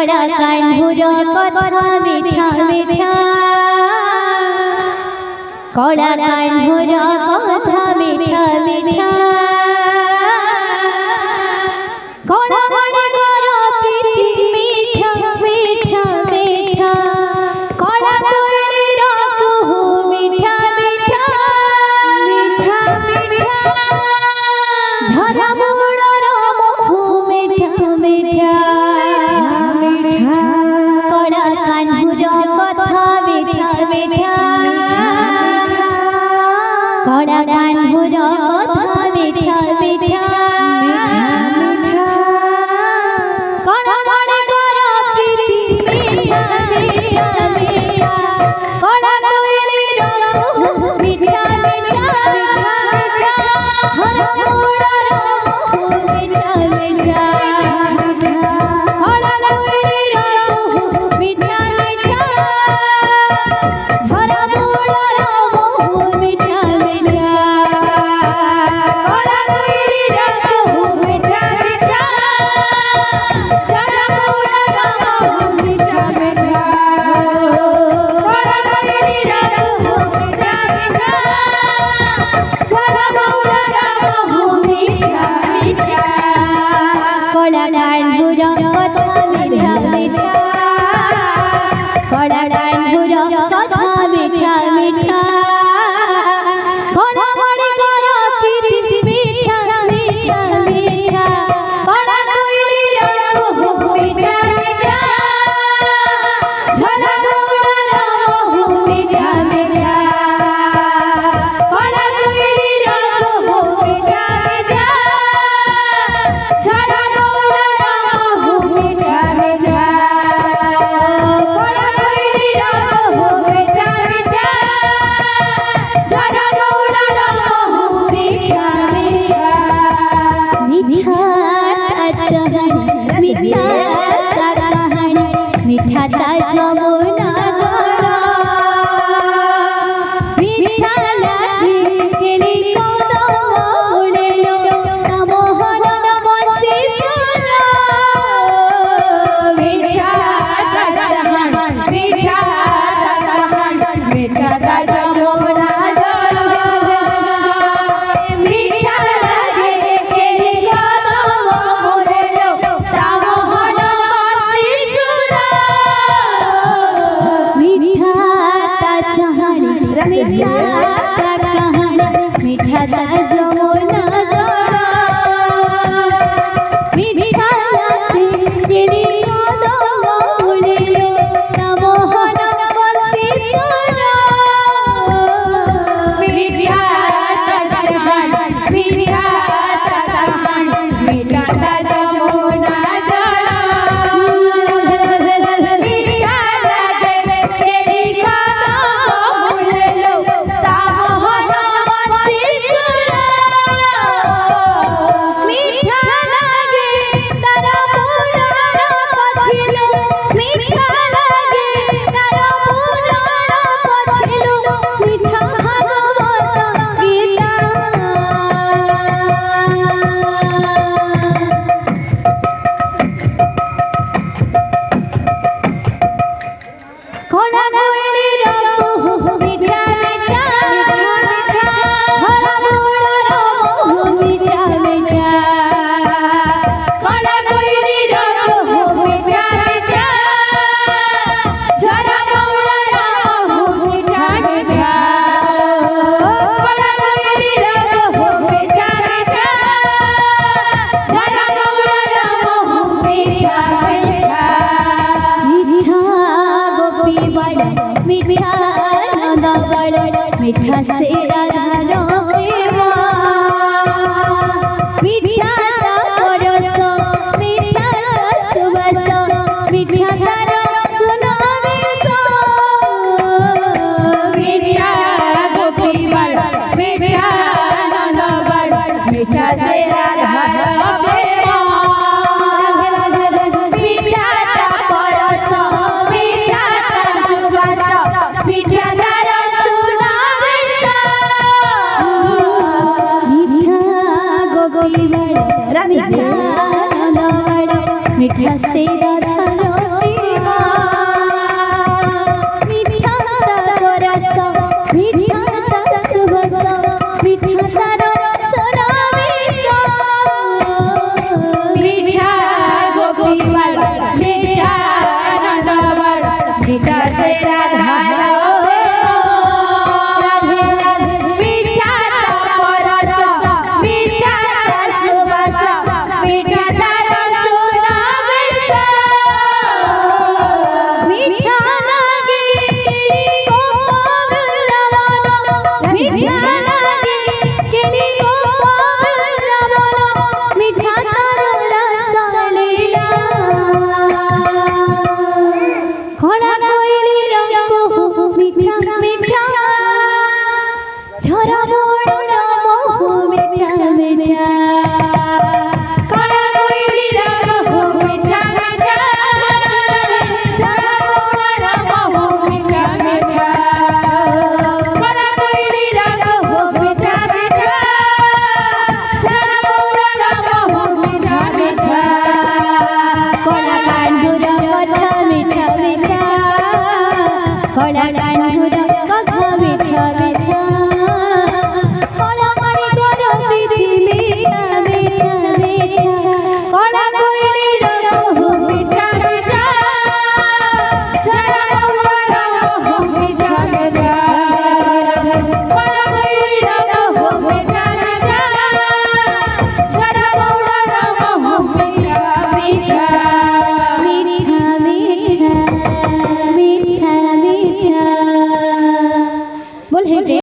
कड़ा कान्हुर कथा मिठा मिठा कड़ा कान्हुर कथा मिठा मिठा कड़ा मणि कर प्रीति मिठा मिठा मिठा कड़ा कोइलीर कुहू मिठा मिठा मिठा मिठा झरा मूलर महू मिठा मिठा कड़ा कान्हुर कथा मिठा मिठा कड़ा कान्हुर कथा मिठा मिठा कड़ा मणि कर प्रीति मिठा मिठा मिठा कड़ा कोइलीर कुहू मिठा मिठा झरा मूलर महू मिठा मिठा कड़ा कोइलीर कुहू मिठा मिठा झरा मूलर महू मिठा मिठा कड़ा कोइलीर कुहू मिठा मिठा झरा मूलर महू मिठा मिठा कड़ा कोइलीर कुहू मिठा मिठा झरा मूलर महू मिठा मिठा कड़ा कान्हुर कथा मिठा मिठा कड़ा कान्हुर कथा मिठा मिठा कड़ा मणि कर प्रीति मिठा मिठा मिठा कड़ा कोइलीर कुहू मिठा मिठा झरा मूलर महू मिठा मिठा कड़ा कोइलीर कुहू मिठा मिठा झरा मूलर महू मिठा मिठा कड़ा कोइलीर कुहू मिठा मिठा झरा मूलर महू मिठा मिठा मिठा चहन मिठा कहानी मिठा जमुना जल मिठा लागे केली कदम उड़ेलो मोहन बसी सुन मिठा चहन मिठा कहानी मिठा जमुना जल मिठा लागे केली कदम उड़ेलो मोहन बसी सुन मिठा चहन मिठा कहानी मिठा जमुना जल मिठा लागे केली कदम उड़ेलो मोहन बसी सुन मिठा चहन मिठा कहानी मिठा जमुना जल मिठा लागे केली कदम उड़ेलो मोहन बसी सुन मिठा लागे तारा मूलर पथिलो मिठा लागे तारा मूलर पथिलो मिठा भागवत गीता कड़ा कोइलीर कुहू मिठा मिठा झरा मूलर महू मिठा मिठा कड़ा कोइलीर कुहू मिठा मिठा झरा मूलर महू मिठा मिठा कड़ा कोइलीर कुहू मिठा मिठा झरा मूलर महू मिठा मिठा मिठा गोपी बड़ मिठा नंद बड़ मिठा से राधा प्रेम मिठा परस मिठा सुबस मिठा तार सुनावेश मिठा गोपी बड़ मिठा नंद बड़ मिठा से राधा प्रेम मिठा परस मिठा सुबस मिठा तार सुनावेश मिठा गोपी बड़ मिठा नंद बड़ मिठा से राधा মিঠা দস বস